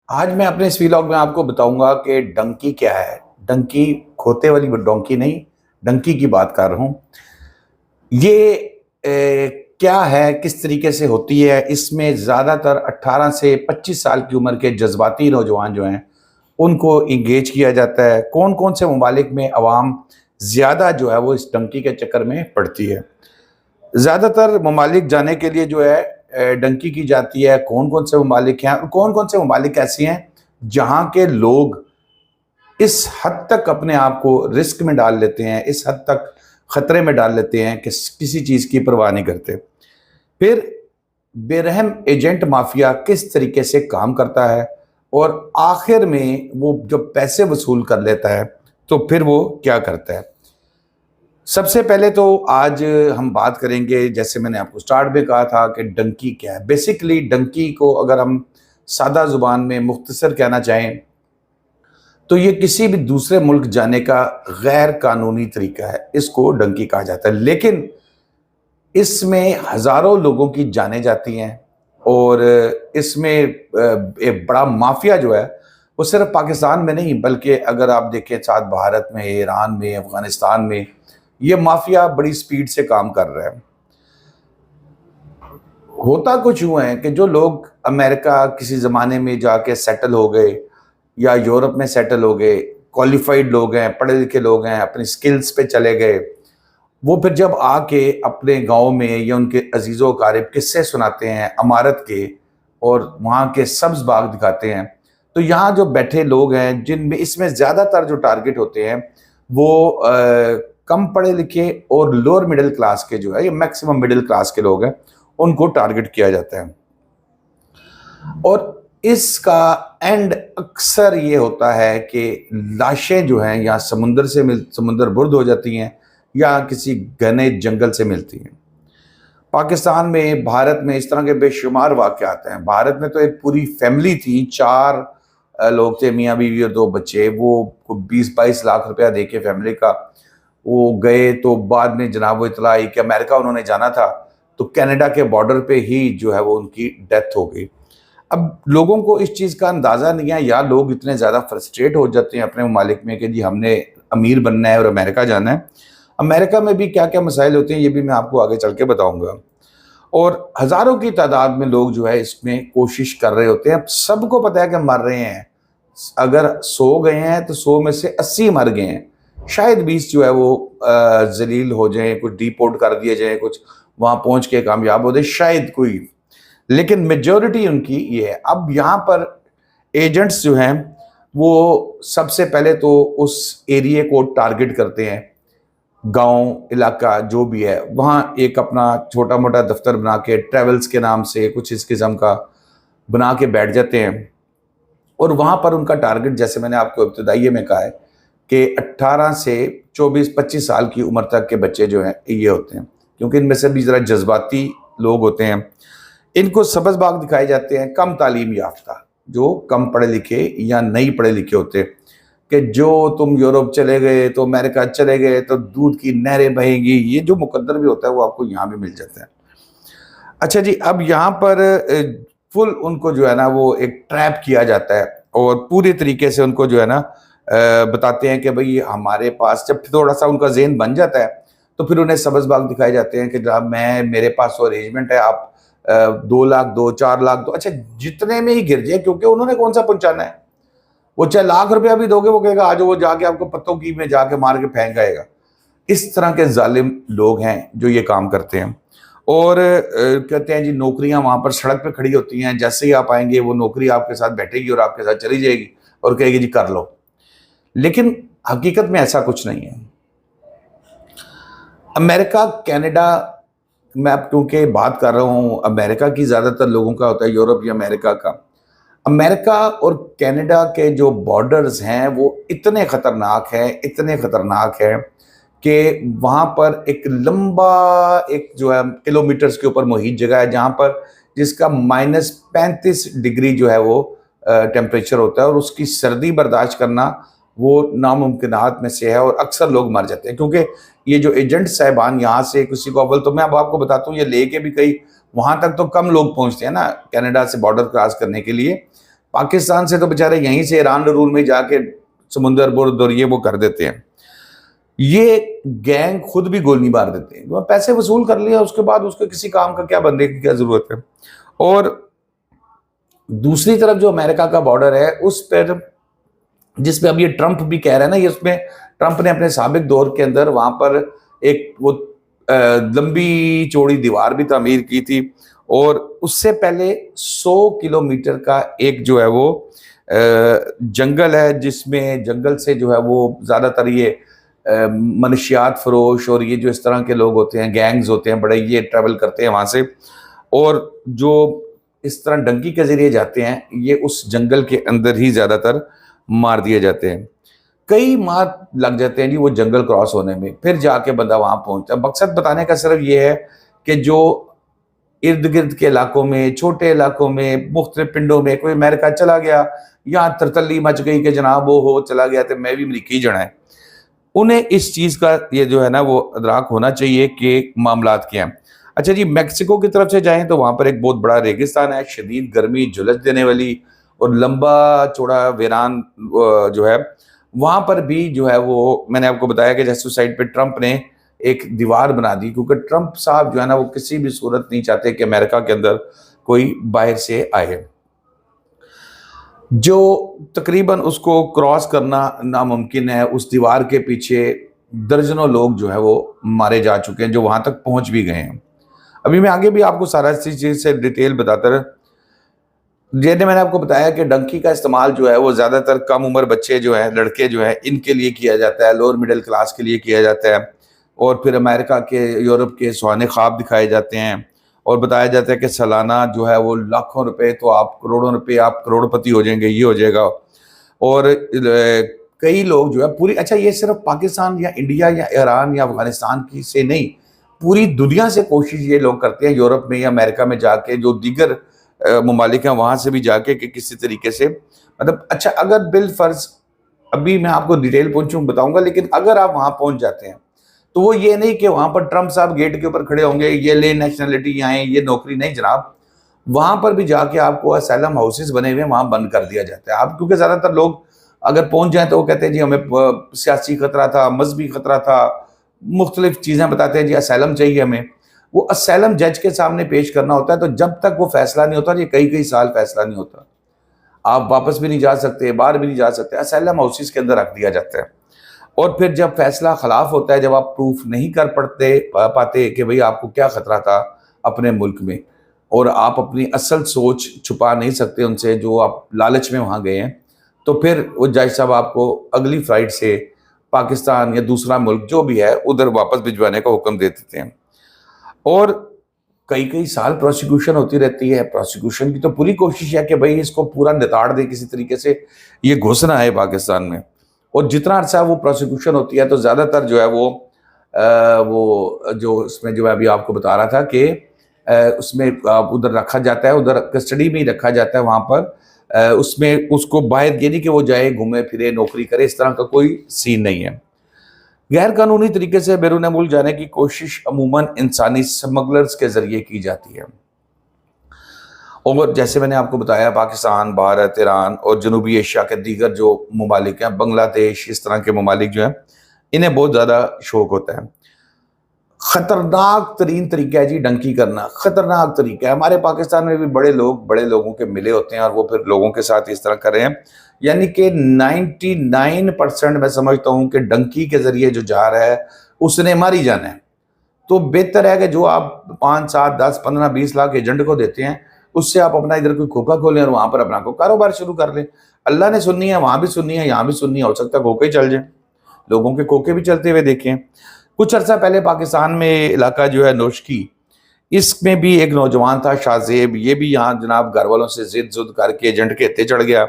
آج میں اپنے اس ویلاگ میں آپ کو بتاؤں گا کہ ڈنکی کیا ہے۔ ڈنکی کھوتے والی ڈونکی نہیں، ڈنکی کی بات کر رہا ہوں۔ یہ کیا ہے، کس طریقے سے ہوتی ہے؟ اس میں زیادہ تر 18 سے 25 سال کی عمر کے جذباتی نوجوان جو ہیں ان کو انگیج کیا جاتا ہے۔ کون کون سے ممالک میں عوام زیادہ جو ہے وہ اس ڈنکی کے چکر میں پڑتی ہے؟ زیادہ تر ممالک جانے کے لیے جو ہے ڈنکی کی جاتی ہے۔ کون کون سے ممالک ہیں اور کون کون سے ممالک ایسی ہیں جہاں کے لوگ اس حد تک اپنے آپ کو رسک میں ڈال لیتے ہیں، اس حد تک خطرے میں ڈال لیتے ہیں کہ کسی چیز کی پرواہ نہیں کرتے۔ پھر بے رحم ایجنٹ مافیا کس طریقے سے کام کرتا ہے اور آخر میں وہ جب پیسے وصول کر لیتا ہے تو پھر وہ کیا کرتا ہے۔ سب سے پہلے تو آج ہم بات کریں گے، جیسے میں نے آپ کو سٹارٹ میں کہا تھا، کہ ڈنکی کیا ہے۔ بیسیکلی ڈنکی کو اگر ہم سادہ زبان میں مختصر کہنا چاہیں تو یہ کسی بھی دوسرے ملک جانے کا غیر قانونی طریقہ ہے، اس کو ڈنکی کہا جاتا ہے۔ لیکن اس میں ہزاروں لوگوں کی جانیں جاتی ہیں اور اس میں ایک بڑا مافیا جو ہے وہ صرف پاکستان میں نہیں بلکہ اگر آپ دیکھیں ساتھ بھارت میں، ایران میں، افغانستان میں یہ مافیا بڑی سپیڈ سے کام کر رہا ہے۔ ہوتا کچھ ہوا ہے کہ جو لوگ امریکہ کسی زمانے میں جا کے سیٹل ہو گئے یا یورپ میں سیٹل ہو گئے، کوالیفائڈ لوگ ہیں، پڑھے لکھے لوگ ہیں، اپنی سکلز پہ چلے گئے، وہ پھر جب آ کے اپنے گاؤں میں یا ان کے عزیز و اقارب قصے سناتے ہیں عمارت کے اور وہاں کے سبز باغ دکھاتے ہیں، تو یہاں جو بیٹھے لوگ ہیں جن میں اس میں زیادہ تر جو ٹارگٹ ہوتے ہیں وہ کم پڑھے لکھے اور لوور مڈل کلاس کے جو ہے یا میکسیمم مڈل کلاس کے لوگ ہیں، ان کو ٹارگٹ کیا جاتا ہے۔ اور اس کا اینڈ اکثر یہ ہوتا ہے کہ لاشیں جو ہیں یا سمندر برد ہو جاتی ہیں یا کسی گھنے جنگل سے ملتی ہیں۔ پاکستان میں، بھارت میں اس طرح کے بے شمار واقعات ہیں۔ بھارت میں تو ایک پوری فیملی تھی، 4 لوگ تھے، میاں بیوی اور 2 بچے، وہ 20-22 لاکھ روپیہ دے کے فیملی کا وہ گئے، تو بعد میں جناب وہ اطلاع آئی کہ امریکہ انہوں نے جانا تھا تو کینیڈا کے بارڈر پہ ہی جو ہے وہ ان کی ڈیتھ ہو گئی۔ اب لوگوں کو اس چیز کا اندازہ نہیں ہے، یا لوگ اتنے زیادہ فرسٹریٹ ہو جاتے ہیں اپنے ممالک میں کہ جی ہم نے امیر بننا ہے اور امریکہ جانا ہے۔ امریکہ میں بھی کیا کیا مسائل ہوتے ہیں یہ بھی میں آپ کو آگے چل کے بتاؤں گا۔ اور ہزاروں کی تعداد میں لوگ جو ہے اس میں کوشش کر رہے ہوتے ہیں۔ سب کو پتہ ہے کہ مر رہے ہیں، اگر 100 گئے ہیں تو 100 میں سے 80 مر گئے ہیں، شاید 20 جو ہے وہ ذلیل ہو جائیں، کچھ ڈیپورٹ کر دیے جائیں، کچھ وہاں پہنچ کے کامیاب ہو جائے، شاید کوئی، لیکن میجورٹی ان کی یہ ہے۔ اب یہاں پر ایجنٹس جو ہیں وہ سب سے پہلے تو اس ایریے کو ٹارگٹ کرتے ہیں، گاؤں علاقہ جو بھی ہے وہاں ایک اپنا چھوٹا موٹا دفتر بنا کے ٹریولز کے نام سے کچھ اس قسم کا بنا کے بیٹھ جاتے ہیں، اور وہاں پر ان کا ٹارگٹ جیسے میں نے آپ کو ابتدائیے میں کہا ہے کہ 18 سے 24-25 سال کی عمر تک کے بچے جو ہیں یہ ہوتے ہیں، کیونکہ ان میں سے بھی ذرا جذباتی لوگ ہوتے ہیں۔ ان کو سبز باغ دکھائے جاتے ہیں کم تعلیم یافتہ، جو کم پڑھے لکھے یا نہیں پڑھے لکھے ہوتے، کہ جو تم یورپ چلے گئے تو امریکہ چلے گئے تو دودھ کی نہریں بہیں گی، یہ جو مقدر بھی ہوتا ہے وہ آپ کو یہاں بھی مل جاتا ہے۔ اچھا جی، اب یہاں پر فل ان کو جو ہے نا وہ ایک ٹریپ کیا جاتا ہے اور پوری طریقے سے ان کو جو ہے نا بتاتے ہیں کہ بھئی ہمارے پاس، جب تھوڑا سا ان کا ذہن بن جاتا ہے تو پھر انہیں سبز باغ دکھائے جاتے ہیں کہ جناب میرے پاس تو ارینجمنٹ ہے، آپ 2 لاکھ دو، 4 لاکھ دو، اچھا جتنے میں ہی گر جائے، کیونکہ انہوں نے کون سا پہنچانا ہے، وہ چاہے لاکھ روپیہ بھی دو گے وہ کہے گا آج وہ جا کے آپ کو پتوں کی میں جا کے مار کے پھینک آئے گا۔ اس طرح کے ظالم لوگ ہیں جو یہ کام کرتے ہیں، اور کہتے ہیں جی نوکریاں وہاں پر سڑک پہ کھڑی ہوتی ہیں، جیسے ہی آپ آئیں گے وہ نوکری آپ کے ساتھ بیٹھے گی اور آپ کے ساتھ چلی جائے گی اور کہے گی جی کر لو، لیکن حقیقت میں ایسا کچھ نہیں ہے۔ امریکہ، کینیڈا، میں اب کیونکہ بات کر رہا ہوں امریکہ کی، زیادہ تر لوگوں کا ہوتا ہے یورپ یا امریکہ کا۔ امریکہ اور کینیڈا کے جو بارڈرز ہیں وہ اتنے خطرناک ہیں کہ وہاں پر ایک لمبا ایک جو ہے کلومیٹرز کے اوپر محیط جگہ ہے جہاں پر جس کا -35 ڈگری جو ہے وہ ٹیمپریچر ہوتا ہے، اور اس کی سردی برداشت کرنا وہ ناممکنات میں سے ہے، اور اکثر لوگ مر جاتے ہیں کیونکہ یہ جو ایجنٹ صاحبان یہاں سے کسی کو، اول تو میں اب آپ کو بتاتا ہوں یہ لے کے بھی کئی وہاں تک تو کم لوگ پہنچتے ہیں نا کینیڈا سے بارڈر کراس کرنے کے لیے، پاکستان سے تو بیچارے یہیں سے ایران رول میں جا کے سمندر برد اور یہ وہ کر دیتے ہیں. یہ گینگ خود بھی گولی مار دیتے ہیں. پیسے وصول کر لیا, اس کے بعد اس کو کسی کام کا کیا بندے کی کیا ضرورت ہے. اور دوسری طرف جو امریکہ کا بارڈر ہے اس پر, جس پہ اب یہ ٹرمپ بھی کہہ رہا ہے نا, یہ اس میں ٹرمپ نے اپنے سابق دور کے اندر وہاں پر ایک وہ لمبی چوڑی دیوار بھی تعمیر کی تھی, اور اس سے پہلے 100 کلومیٹر کا ایک جو ہے وہ جنگل ہے, جس میں جنگل سے جو ہے وہ زیادہ تر یہ منشیات فروش اور یہ جو اس طرح کے لوگ ہوتے ہیں, گینگز ہوتے ہیں بڑے, یہ ٹریول کرتے ہیں وہاں سے, اور جو اس طرح ڈنکی کے ذریعے جاتے ہیں یہ اس جنگل کے اندر ہی زیادہ تر مار دیے جاتے ہیں. کئی ماہ لگ جاتے ہیں جی وہ جنگل کراس ہونے میں, پھر جا کے بندہ وہاں پہنچتا ہے. مقصد بتانے کا صرف یہ ہے کہ جو ارد گرد کے علاقوں میں, چھوٹے علاقوں میں, مختلف پنڈوں میں کوئی امریکہ چلا گیا, یہاں ترتلی مچ گئی کہ جناب وہ ہو چلا گیا تو میں بھی امریکی جنا ہے, انہیں اس چیز کا یہ جو ہے نا وہ ادراک ہونا چاہیے کہ معاملات کیا ہیں. اچھا جی, میکسیکو کی طرف سے جائیں تو وہاں پر ایک بہت بڑا ریگستان ہے, شدید گرمی جھلس دینے والی اور لمبا چوڑا ویران جو ہے, وہاں پر بھی جو ہے وہ میں نے آپ کو بتایا کہ جیسے سائٹ پہ ٹرمپ نے ایک دیوار بنا دی, کیونکہ ٹرمپ صاحب جو ہے نا وہ کسی بھی صورت نہیں چاہتے کہ امریکہ کے اندر کوئی باہر سے آئے, جو تقریباً اس کو کراس کرنا ناممکن ہے. اس دیوار کے پیچھے درجنوں لوگ جو ہے وہ مارے جا چکے ہیں جو وہاں تک پہنچ بھی گئے ہیں. ابھی میں آگے بھی آپ کو سارا سی چیز سے ڈیٹیل بتاتا رہا. جیسے میں نے آپ کو بتایا کہ ڈنکی کا استعمال جو ہے وہ زیادہ تر کم عمر بچے جو ہیں, لڑکے جو ہیں, ان کے لیے کیا جاتا ہے, لوور مڈل کلاس کے لیے کیا جاتا ہے, اور پھر امریکہ کے یورپ کے سہانے خواب دکھائے جاتے ہیں, اور بتایا جاتا ہے کہ سالانہ جو ہے وہ لاکھوں روپے تو آپ کروڑوں روپے آپ کروڑ پتی ہو جائیں گے, یہ ہو جائے گا. اور کئی لوگ جو ہے پوری, اچھا یہ صرف پاکستان یا انڈیا یا ایران یا افغانستان کی سے نہیں, پوری دنیا سے کوشش یہ لوگ کرتے ہیں یورپ میں یا امریکہ میں جا کے, جو دیگر ممالک ہیں وہاں سے بھی جا کے, کہ کسی طریقے سے مطلب, اچھا اگر بالفرض ابھی میں آپ کو ڈیٹیل پہنچوں بتاؤں گا, لیکن اگر آپ وہاں پہنچ جاتے ہیں تو وہ یہ نہیں کہ وہاں پر ٹرمپ صاحب گیٹ کے اوپر کھڑے ہوں گے, یہ لے نیشنلٹی آئیں, یہ نوکری نہیں جناب. وہاں پر بھی جا کے آپ کو اسائلم ہاؤسز بنے ہوئے وہاں بند کر دیا جاتا ہے. آپ کیونکہ زیادہ تر لوگ اگر پہنچ جائیں تو وہ کہتے ہیں جی ہمیں سیاسی خطرہ تھا, مذہبی خطرہ تھا, مختلف چیزیں بتاتے ہیں, جی اسائلم چاہیے ہمیں. وہ اسائلم جج کے سامنے پیش کرنا ہوتا ہے, تو جب تک وہ فیصلہ نہیں ہوتا, یہ کئی سال فیصلہ نہیں ہوتا, آپ واپس بھی نہیں جا سکتے, باہر بھی نہیں جا سکتے, اسائلم ہاؤسز کے اندر رکھ دیا جاتا ہے. اور پھر جب فیصلہ خلاف ہوتا ہے, جب آپ پروف نہیں کر پاتے کہ بھئی آپ کو کیا خطرہ تھا اپنے ملک میں, اور آپ اپنی اصل سوچ چھپا نہیں سکتے ان سے جو آپ لالچ میں وہاں گئے ہیں, تو پھر وہ جج صاحب آپ کو اگلی فلائٹ سے پاکستان یا دوسرا ملک جو بھی ہے ادھر واپس بھجوانے کا حکم دے دیتے ہیں. اور کئی سال پروسیکیوشن ہوتی رہتی ہے. پروسیکیوشن کی تو پوری کوشش ہے کہ بھئی اس کو پورا نتاڑ دے کسی طریقے سے, یہ گھسنا ہے پاکستان میں. اور جتنا عرصہ وہ پروسیکیوشن ہوتی ہے تو زیادہ تر جو ہے وہ جو اس میں جو ہے ابھی آپ کو بتا رہا تھا کہ اس میں ادھر رکھا جاتا ہے, ادھر کسٹڈی میں ہی رکھا جاتا ہے وہاں پر. اس میں اس کو باہر یہ نہیں کہ وہ جائے گھومے پھرے نوکری کرے, اس طرح کا کوئی سین نہیں ہے. غیر قانونی طریقے سے بیرون ملک جانے کی کوشش عموماً انسانی سمگلرز کے ذریعے کی جاتی ہے. اور جیسے میں نے آپ کو بتایا پاکستان, بھارت, ایران اور جنوبی ایشیا کے دیگر جو ممالک ہیں, بنگلہ دیش, اس طرح کے ممالک جو ہیں, انہیں بہت زیادہ شوق ہوتا ہے. خطرناک ترین طریقہ ہے جی ڈنکی کرنا, خطرناک طریقہ ہے. ہمارے پاکستان میں بھی بڑے لوگوں کے ملے ہوتے ہیں اور وہ پھر لوگوں کے ساتھ اس طرح کر رہے ہیں. یعنی کہ 99% میں سمجھتا ہوں کہ ڈنکی کے ذریعے جو جا رہا ہے اس نے ماری جانا ہے. تو بہتر ہے کہ جو آپ 5, 7, 10, 15, 20 لاکھ ایجنٹ کو دیتے ہیں, اس سے آپ اپنا ادھر کوئی کھوکا کھولیں اور وہاں پر اپنا کوئی کاروبار شروع کر لیں. اللہ نے سننی ہے, وہاں بھی سننی ہے, یہاں بھی سننی ہے, ہو سکتا ہے کھوکے ہی چل جائیں. لوگوں کے کھوکے بھی چلتے ہوئے دیکھیں. کچھ عرصہ پہلے پاکستان میں علاقہ جو ہے نوشکی, اس میں بھی ایک نوجوان تھا شاہ زیب, یہ بھی یہاں جناب گھر والوں سے زد کر کے ایجنٹ کے ہتے چڑھ گیا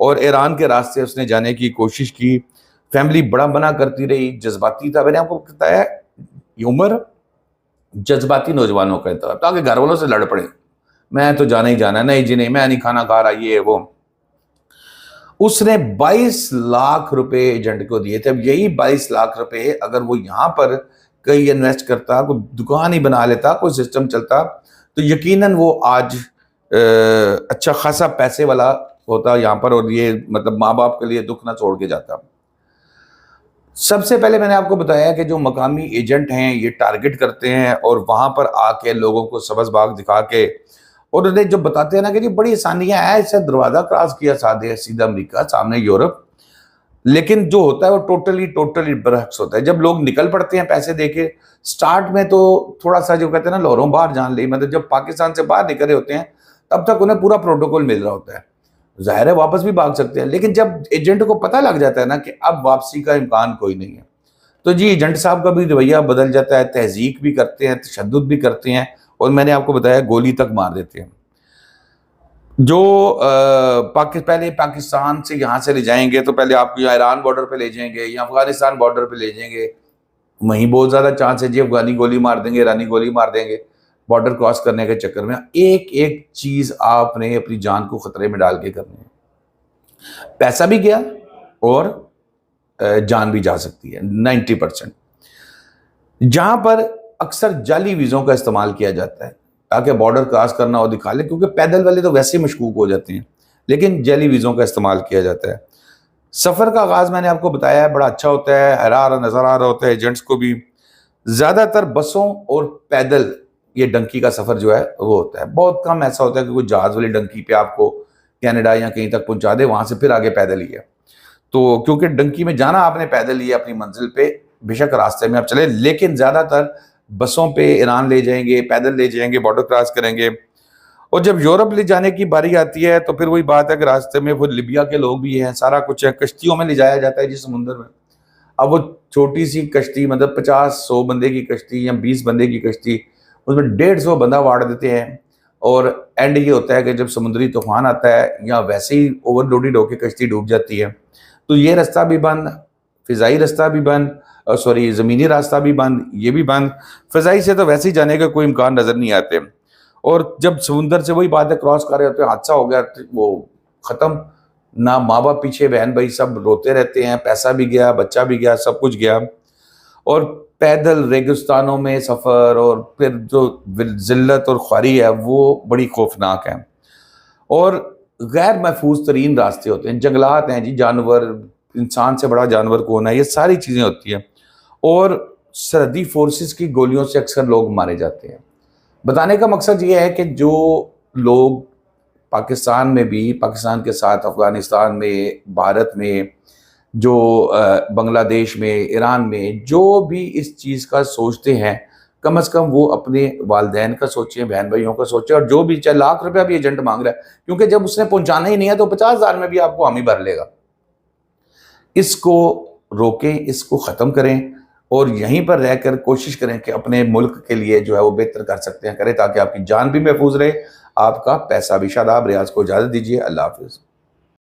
اور ایران کے راستے اس نے جانے کی کوشش کی. فیملی بڑا منع کرتی رہی, جذباتی تھا. میں نے آپ کو بتایا یہ عمر جذباتی نوجوانوں کا انتخاب, تاکہ گھر والوں سے لڑ پڑے, میں تو جانا ہی جانا ہے, نہیں جی نہیں, میں نہیں کھانا کھا رہا, یہ وہ. اس نے 22 لاکھ روپے ایجنٹ کو دیے تھے. اب یہی 22 لاکھ روپے اگر وہ یہاں پر کہیں انویسٹ کرتا, کوئی دکان ہی بنا لیتا, کوئی سسٹم چلتا, تو یقیناً وہ آج اچھا خاصا پیسے والا ہوتا یہاں پر، اور یہ مطلب ماں باپ کے لیے دکھ نہ چھوڑ کے جاتا۔ سب سے پہلے میں نے آپ کو بتایا کہ جو مقامی ایجنٹ ہیں یہ ٹارگٹ کرتے ہیں اور وہاں پر آ کے لوگوں کو سبز باغ دکھا کے، اور انہیں جو بتاتے ہیں نا کہ جی بڑی آسانیاں ہیں، اسے دروازہ کراس کیا سیدھا امریکہ، سامنے یورپ، لیکن جو ہوتا ہے وہ ٹوٹلی برعکس ہوتا ہے۔ جب لوگ نکل پڑتے ہیں پیسے دے کے، سٹارٹ میں تو تھوڑا سا جو کہتے ہیں نا لوروں باہر جان لی، مطلب جب پاکستان سے باہر نکل رہے ہوتے ہیں تب تک انہیں پورا پروٹوکول مل رہا ہوتا ہے، ظاہر ہے واپس بھی بھاگ سکتے ہیں، لیکن جب ایجنٹ کو پتہ لگ جاتا ہے نا کہ اب واپسی کا امکان کوئی نہیں ہے، تو جی ایجنٹ صاحب کا بھی رویہ بدل جاتا ہے، تہذیب بھی کرتے ہیں، تشدد بھی کرتے ہیں، اور میں نے آپ کو بتایا گولی تک مار دیتے ہیں۔ جو پہلے پاکستان سے یہاں سے لے جائیں گے تو پہلے آپ کو ایران بارڈر پہ لے جائیں گے یا افغانستان بارڈر پہ لے جائیں گے، وہیں بہت زیادہ چانس ہے جی افغانی گولی مار دیں گے، ایرانی گولی مار دیں گے، بارڈر کراس کرنے کے چکر میں ایک ایک چیز آپ نے اپنی جان کو خطرے میں ڈال کے کرنی ہے، پیسہ بھی گیا اور جان بھی جا سکتی ہے 90%۔ جہاں پر اکثر جعلی ویزوں کا استعمال کیا جاتا ہے تاکہ بارڈر کراس کرنا ہو دکھا لے، کیونکہ پیدل والے تو ویسے ہی مشکوک ہو جاتے ہیں، لیکن جعلی ویزوں کا استعمال کیا جاتا ہے۔ سفر کا آغاز میں نے آپ کو بتایا ہے بڑا اچھا ہوتا ہے، نظر آ رہا ہوتا ہے ایجنٹس کو بھی، زیادہ تر بسوں اور پیدل یہ ڈنکی کا سفر جو ہے وہ ہوتا ہے، بہت کم ایسا ہوتا ہے کہ کوئی جہاز والی ڈنکی پہ آپ کو کینیڈا یا کہیں تک پہنچا دے، وہاں سے پھر آگے پیدل ہی ہے۔ تو کیونکہ ڈنکی میں جانا آپ نے پیدل ہی ہے اپنی منزل پہ، بے شک راستے میں آپ چلے، لیکن زیادہ تر بسوں پہ ایران لے جائیں گے، پیدل لے جائیں گے، بارڈر کراس کریں گے۔ اور جب یورپ لے جانے کی باری آتی ہے تو پھر وہی بات ہے کہ راستے میں وہ لیبیا کے لوگ بھی ہیں، سارا کچھ ہے، کشتیوں میں لے جایا جاتا ہے جس سمندر میں۔ اب وہ چھوٹی سی کشتی، مطلب 50-100 بندے کی کشتی یا 20 بندے کی کشتی، اس میں 150 بندہ واڑ دیتے ہیں، اور اینڈ یہ ہوتا ہے کہ جب سمندری طوفان آتا ہے یا ویسے ہی اوور لوڈڈ ہو کے کشتی ڈوب جاتی ہے تو یہ راستہ بھی بند، فضائی راستہ بھی بند، زمینی راستہ بھی بند، یہ بھی بند، فضائی سے تو ویسے ہی جانے کا کوئی امکان نظر نہیں آتے، اور جب سمندر سے وہی بات ہے کراس کر رہے ہوتے ہیں، حادثہ ہو گیا وہ ختم، نہ ماں باپ پیچھے، بہن بھائی سب روتے رہتے ہیں، پیسہ بھی گیا، بچہ بھی گیا، سب کچھ گیا۔ اور پیدل ریگستانوں میں سفر اور پھر جو ذلت اور خواری ہے وہ بڑی خوفناک ہے، اور غیر محفوظ ترین راستے ہوتے ہیں، جنگلات ہیں جی، جانور، انسان سے بڑا جانور کون ہے، یہ ساری چیزیں ہوتی ہیں، اور سرحدی فورسز کی گولیوں سے اکثر لوگ مارے جاتے ہیں۔ بتانے کا مقصد یہ ہے کہ جو لوگ پاکستان میں بھی، پاکستان کے ساتھ افغانستان میں، بھارت میں، جو بنگلہ دیش میں، ایران میں، جو بھی اس چیز کا سوچتے ہیں، کم از کم وہ اپنے والدین کا سوچیں، بہن بھائیوں کا سوچیں، اور جو بھی چاہے ₹1,00,000 بھی ایجنٹ مانگ رہا ہے، کیونکہ جب اس نے پہنچانا ہی نہیں ہے تو 50,000 میں بھی آپ کو حامی بھر لے گا۔ اس کو روکیں، اس کو ختم کریں، اور یہیں پر رہ کر کوشش کریں کہ اپنے ملک کے لیے جو ہے وہ بہتر کر سکتے ہیں کریں، تاکہ آپ کی جان بھی محفوظ رہے، آپ کا پیسہ بھی۔ شاداب ریاض کو اجازت دیجیے، اللہ حافظ۔